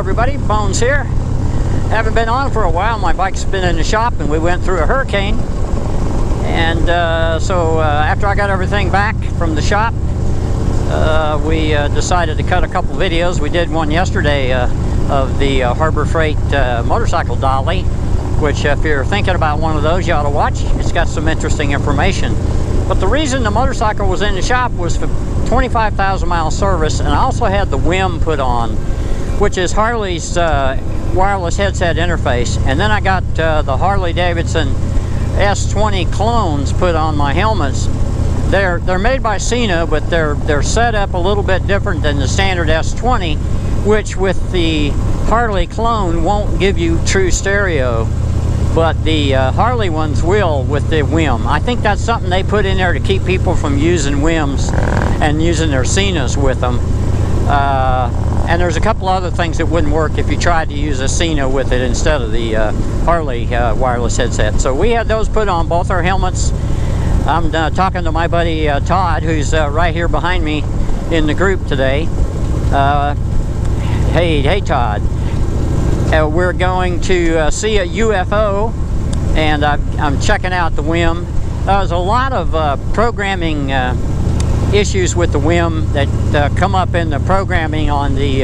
everybody, Bones here. Haven't been on for a while. My bike's been in the shop and we went through a hurricane. And so after I got everything back from the shop, we decided to cut a couple videos. We did one yesterday of the Harbor Freight motorcycle dolly, which if you're thinking about one of those, you ought to watch. It's got some interesting information. But the reason the motorcycle was in the shop was for 25,000 mile service, and I also had the WHIM put on, which is Harley's wireless headset interface. And then I got the Harley Davidson S20 clones put on my helmets. They're made by Cena, but they're set up a little bit different than the standard S20, which with the Harley clone won't give you true stereo, but the Harley ones will with the WHIM. I think that's something they put in there to keep people from using WHIMs and using their Cenas with them. And there's a couple other things that wouldn't work if you tried to use a Cena with it instead of the Harley wireless headset. So we had those put on both our helmets. I'm talking to my buddy Todd, who's right here behind me in the group today. Hey Todd. We're going to see a UFO, and I'm checking out the WHIM. There's a lot of programming issues with the WHIM that come up in the programming on the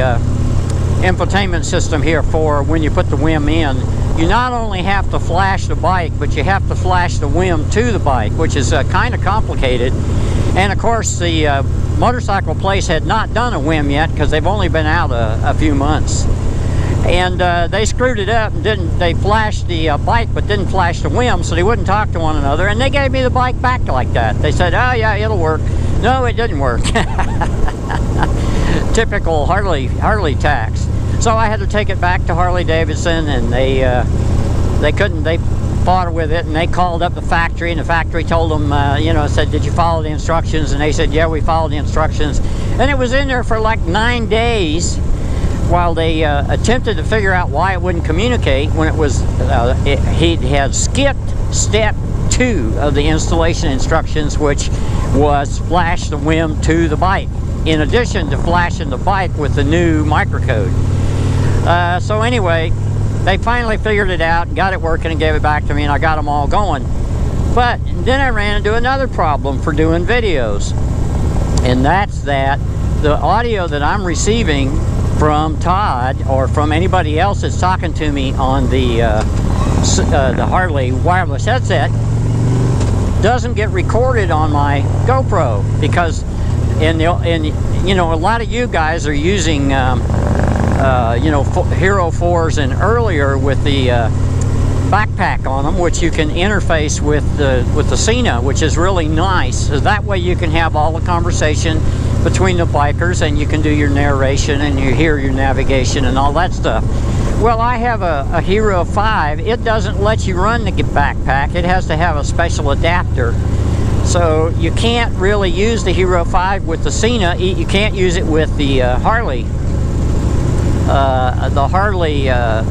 infotainment system here for when you put the WHIM in. You not only have to flash the bike, but you have to flash the WHIM to the bike, which is kind of complicated. And of course, the motorcycle place had not done a WHIM yet because they've only been out a few months. And they screwed it up and they flashed the bike but didn't flash the WHIM, so they wouldn't talk to one another, and they gave me the bike back like that. They said, oh yeah, it'll work. No, it didn't work. Typical Harley tax. So I had to take it back to Harley Davidson, and they fought with it, and they called up the factory, and the factory told them, said, did you follow the instructions? And they said, yeah, we followed the instructions. And it was in there for like 9 days while they attempted to figure out why it wouldn't communicate when it was, he had skipped step 2 of the installation instructions, which was flash the WHIM to the bike, in addition to flashing the bike with the new microcode. So anyway, they finally figured it out and got it working and gave it back to me, and I got them all going. But then I ran into another problem for doing videos, and that's that the audio that I'm receiving from Todd or from anybody else that's talking to me on the Harley wireless headset doesn't get recorded on my GoPro, because a lot of you guys are using Hero 4s and earlier with the backpack on them, which you can interface with the Cena, which is really nice. So that way you can have all the conversation between the bikers, and you can do your narration and you hear your navigation and all that stuff. Well, I have a Hero 5. It doesn't let you run the backpack. It has to have a special adapter. So you can't really use the Hero 5 with the Cena. You can't use it with the Harley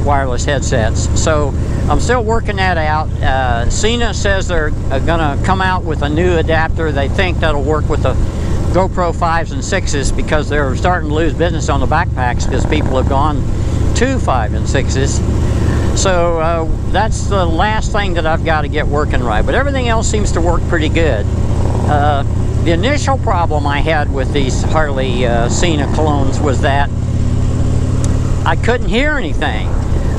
wireless headsets. So I'm still working that out. Cena says they're gonna come out with a new adapter. They think that'll work with the GoPro 5s and 6s, because they're starting to lose business on the backpacks because people have gone to 5 and 6s. So that's the last thing that I've got to get working right, but everything else seems to work pretty good. The initial problem I had with these Harley Cena clones was that I couldn't hear anything.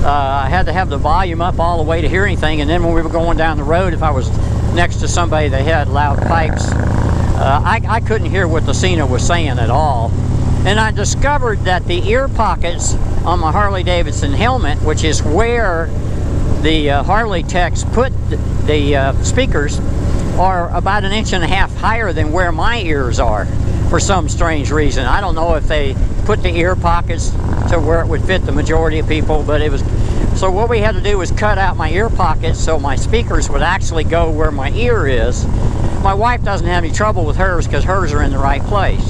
I had to have the volume up all the way to hear anything, and then when we were going down the road, if I was next to somebody that had loud pipes, I couldn't hear what the Cena was saying at all. And I discovered that the ear pockets on my Harley Davidson helmet, which is where the Harley techs put the speakers, are about 1.5 inches higher than where my ears are for some strange reason. I don't know if they put the ear pockets to where it would fit the majority of people, but it was. So what we had to do was cut out my ear pockets so my speakers would actually go where my ear is. My wife doesn't have any trouble with hers because hers are in the right place.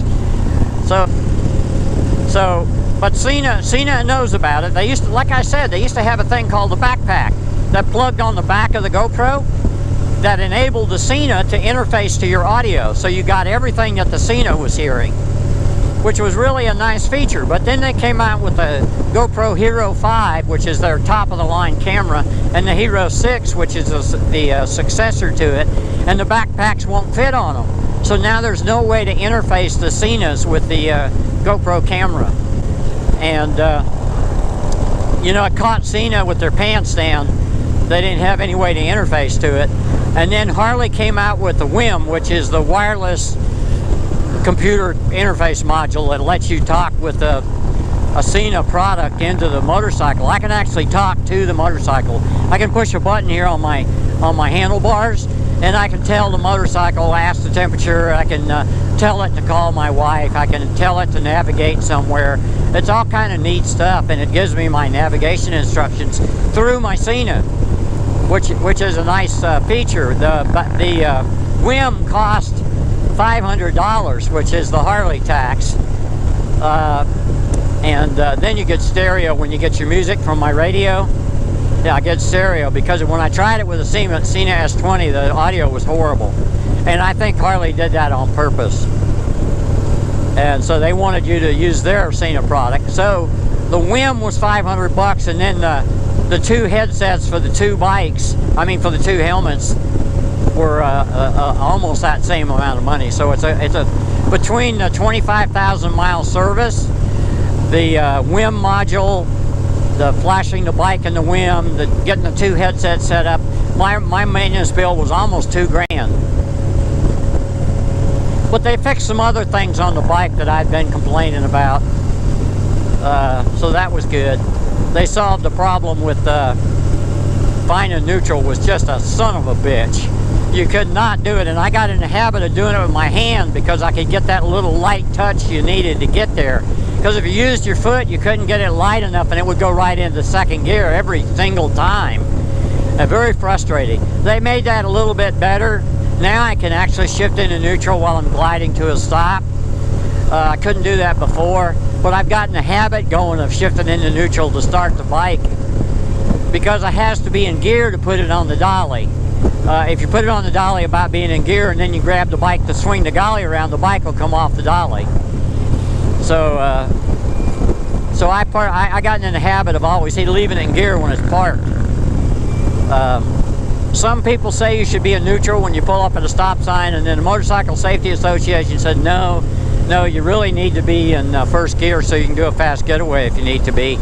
But Cena knows about it. They used to, like I said, they used to have a thing called the backpack that plugged on the back of the GoPro that enabled the Cena to interface to your audio, so you got everything that the Cena was hearing. which was really a nice feature. But then they came out with the GoPro Hero 5, which is their top-of-the-line camera, and the Hero 6, which is the successor to it, and the backpacks won't fit on them. So now there's no way to interface the Cenas with the GoPro camera. And, you know, it caught Cena with their pants down. They didn't have any way to interface to it. And then Harley came out with the WHIM, which is the wireless computer interface module that lets you talk with a Cena product into the motorcycle. I can actually talk to the motorcycle. I can push a button here on my handlebars, and I can tell the motorcycle, ask the temperature. I can tell it to call my wife. I can tell it to navigate somewhere. It's all kind of neat stuff, and it gives me my navigation instructions through my Cena, which is a nice feature. The WHIM cost $500, which is the Harley tax, and then you get stereo when you get your music from my radio. Yeah, I get stereo, because when I tried it with a Cena S20, the audio was horrible, and I think Harley did that on purpose. And so they wanted you to use their Cena product. So the WHIM was $500, and then the two headsets for the two bikes, I mean for the two helmets, were almost that same amount of money. So it's a between the 25,000 mile service, the WHIM module, the flashing the bike and the WHIM, getting the two headsets set up, my maintenance bill was almost $2,000. But they fixed some other things on the bike that I'd been complaining about, so that was good. They solved the problem with finding neutral was just a son of a bitch. You could not do it, and I got in the habit of doing it with my hand because I could get that little light touch you needed to get there. Because if you used your foot, you couldn't get it light enough, and it would go right into second gear every single time. Very frustrating. They made that a little bit better. Now I can actually shift into neutral while I'm gliding to a stop. I couldn't do that before, but I've gotten the habit going of shifting into neutral to start the bike, because it has to be in gear to put it on the dolly. If you put it on the dolly about being in gear and then you grab the bike to swing the dolly around, the bike will come off the dolly. So I gotten in the habit of always leaving it in gear when it's parked. Some people say you should be in neutral when you pull up at a stop sign, and then the Motorcycle Safety Association said no, you really need to be in first gear so you can do a fast getaway if you need to be.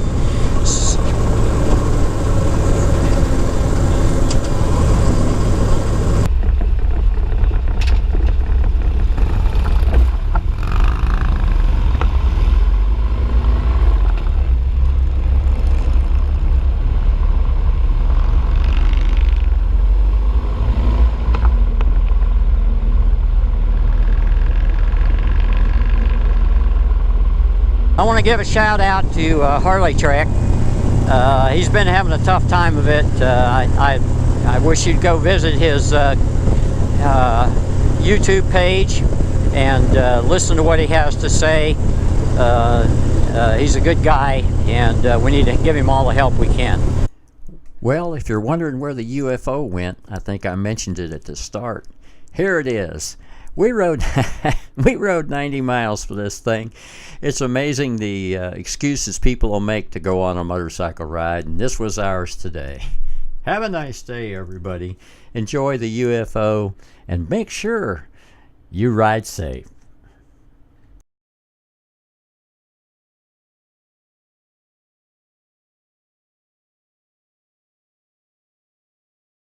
I want to give a shout out to Harley Trek. He's been having a tough time of it. I wish you'd go visit his YouTube page and listen to what he has to say. He's a good guy, and we need to give him all the help we can. Well, if you're wondering where the UFO went, I think I mentioned it at the start. Here it is. We rode 90 miles for this thing. It's amazing the excuses people will make to go on a motorcycle ride, and this was ours today. Have a nice day, everybody. Enjoy the UFO, and make sure you ride safe.